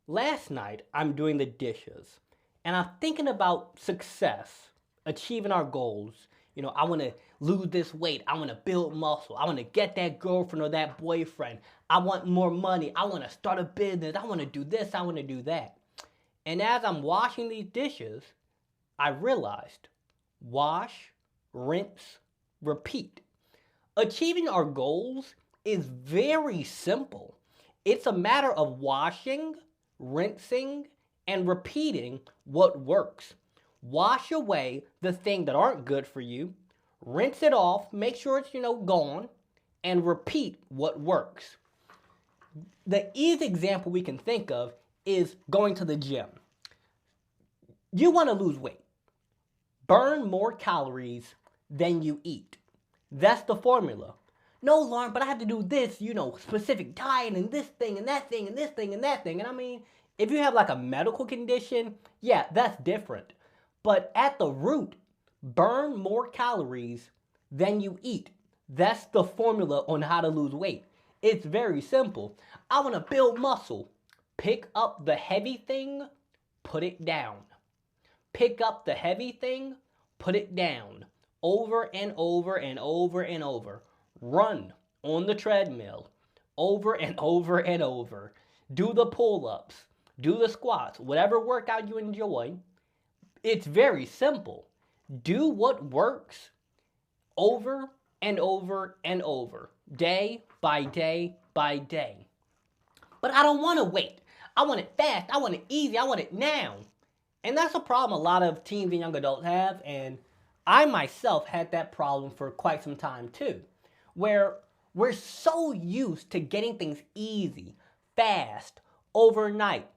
Last night, I'm doing the dishes and I'm thinking about success, achieving our goals. I want to lose this weight. I want to build muscle. I want to get that girlfriend or that boyfriend. I want more money. I want to start a business. I want to do this. I want to do that. And as I'm washing these dishes, I realized wash, rinse, repeat. Achieving our goals is very simple. It's a matter of washing, rinsing, and repeating what works. Wash away the things that aren't good for you, rinse it off, make sure it's, gone, and repeat what works. The easy example we can think of is going to the gym. You want to lose weight. Burn more calories than you eat. That's the formula. No, Lauren, but I have to do this, specific diet and this thing and that thing and this thing and that thing. And I mean, if you have like a medical condition, yeah, that's different. But at the root, burn more calories than you eat. That's the formula on how to lose weight. It's very simple. I want to build muscle. Pick up the heavy thing, put it down. Pick up the heavy thing, put it down. Over and over and over and over. Run on the treadmill over and over and over. Do the pull ups, do the squats, whatever workout you enjoy. It's very simple. Do what works over and over and over, day by day by day. But I don't want to wait. I want it fast. I want it easy. I want it now. And that's a problem a lot of teens and young adults have. And I myself had that problem for quite some time too, where we're so used to getting things easy, fast, overnight,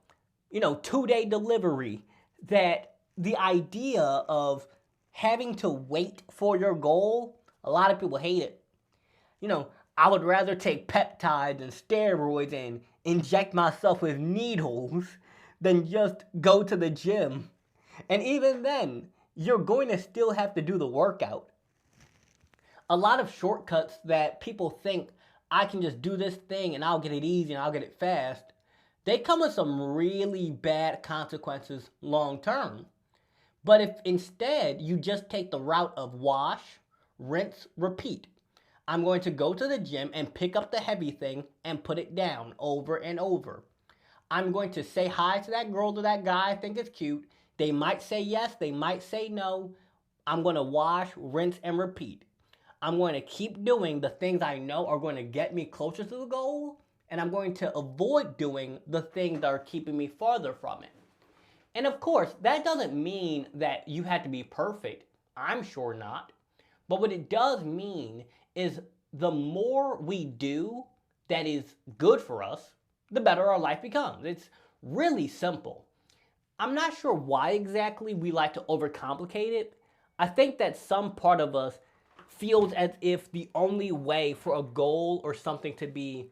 2-day delivery, that the idea of having to wait for your goal, a lot of people hate it. I would rather take peptides and steroids and inject myself with needles than just go to the gym. And even then, you're going to still have to do the workout. A lot of shortcuts that people think I can just do this thing and I'll get it easy and I'll get it fast, they come with some really bad consequences long term. But if instead you just take the route of wash, rinse, repeat, I'm going to go to the gym and pick up the heavy thing and put it down over and over. I'm going to say hi to that girl, to that guy I think is cute. They might say yes, they might say no. I'm going to wash, rinse, and repeat. I'm going to keep doing the things I know are going to get me closer to the goal, and I'm going to avoid doing the things that are keeping me farther from it. And of course, that doesn't mean that you have to be perfect. I'm sure not. But what it does mean is the more we do that is good for us, the better our life becomes. It's really simple. I'm not sure why exactly we like to overcomplicate it. I think that some part of us feels as if the only way for a goal or something to be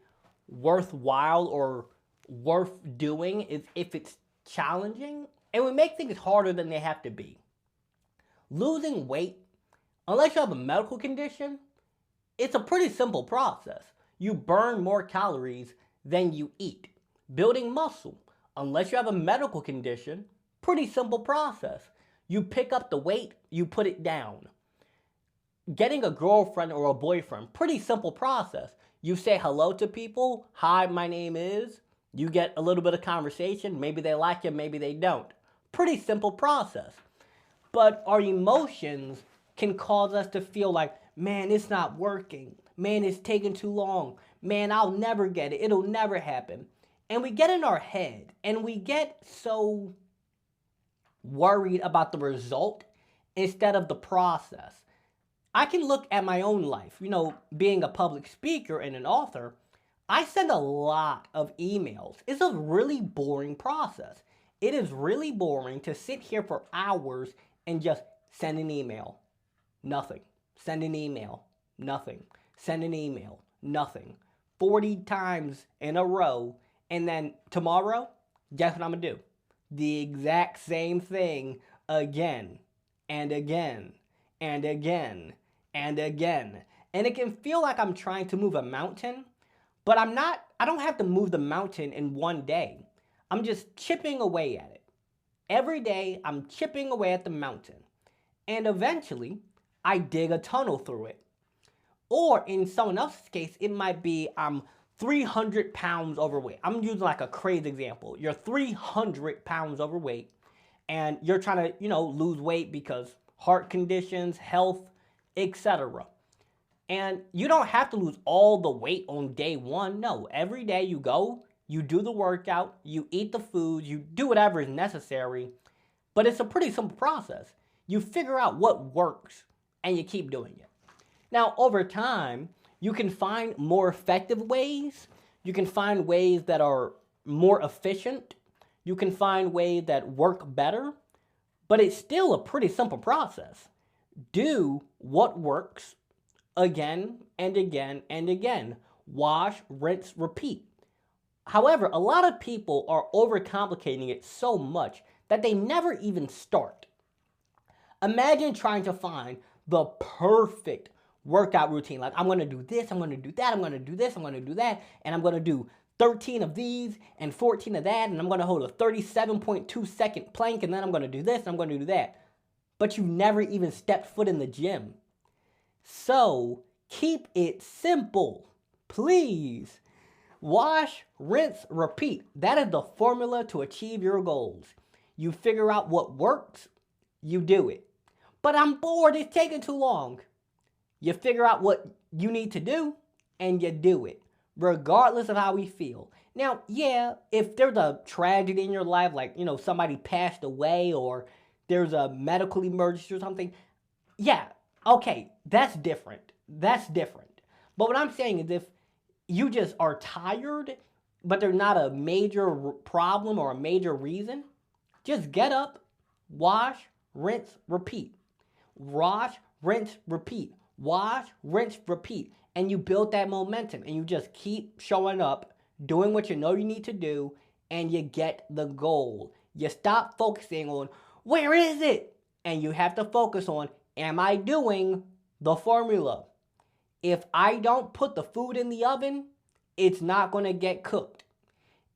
worthwhile or worth doing is if it's challenging, and we make things harder than they have to be. Losing weight, unless you have a medical condition, it's a pretty simple process. You burn more calories than you eat. Building muscle, unless you have a medical condition, pretty simple process. You pick up the weight, you put it down. Getting a girlfriend or a boyfriend, pretty simple process. You say hello to people, hi, my name is. You get a little bit of conversation, maybe they like you, maybe they don't. Pretty simple process. But our emotions can cause us to feel like, man, it's not working. Man, it's taking too long. Man, I'll never get it. It'll never happen. And we get in our head and we get so worried about the result instead of the process. I can look at my own life, being a public speaker and an author, I send a lot of emails. It's a really boring process. It is really boring to sit here for hours and just send an email. Nothing. Send an email. Nothing. Send an email. Nothing. 40 times in a row. And then tomorrow, guess what I'm going to do? The exact same thing again and again and again and again. And it can feel like I'm trying to move a mountain, but I don't have to move the mountain in one day. I'm just chipping away at it. Every day, I'm chipping away at the mountain. And eventually, I dig a tunnel through it. Or in someone else's case, it might be I'm 300 pounds overweight. I'm using like a crazy example. You're 300 pounds overweight and you're trying to, lose weight because heart conditions, health, etc. And you don't have to lose all the weight on day one. No, every day you go, you do the workout, you eat the food, you do whatever is necessary. But it's a pretty simple process. You figure out what works and you keep doing it. Now, over time, you can find more effective ways. You can find ways that are more efficient. You can find ways that work better. But it's still a pretty simple process. Do what works again and again and again. Wash, rinse, repeat. However, a lot of people are overcomplicating it so much that they never even start. Imagine trying to find the perfect workout routine. Like, I'm going to do this, I'm going to do that, I'm going to do this, I'm going to do that, and I'm going to do 13 of these and 14 of that, and I'm going to hold a 37.2 second plank, and then I'm going to do this, and I'm going to do that. But you never even stepped foot in the gym. So, keep it simple, please. Wash, rinse, repeat. That is the formula to achieve your goals. You figure out what works, you do it. But I'm bored, it's taking too long. You figure out what you need to do, and you do it, regardless of how we feel. Now, yeah, if there's a tragedy in your life, like, somebody passed away, or there's a medical emergency or something, yeah, okay, that's different. That's different. But what I'm saying is if you just are tired, but there's not a major problem or a major reason, just get up, wash, rinse, repeat. Wash, rinse, repeat. Wash, rinse, repeat. And you build that momentum and you just keep showing up, doing what you know you need to do, and you get the goal. You stop focusing on, where is it? And you have to focus on, am I doing the formula? If I don't put the food in the oven, it's not going to get cooked.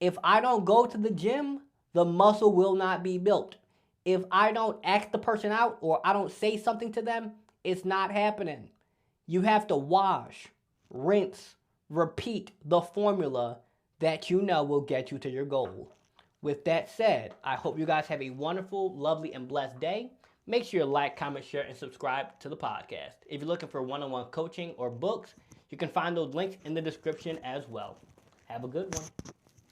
If I don't go to the gym, the muscle will not be built. If I don't ask the person out or I don't say something to them, it's not happening. You have to wash, rinse, repeat the formula that you know will get you to your goal. With that said, I hope you guys have a wonderful, lovely, and blessed day. Make sure you like, comment, share, and subscribe to the podcast. If you're looking for one-on-one coaching or books, you can find those links in the description as well. Have a good one.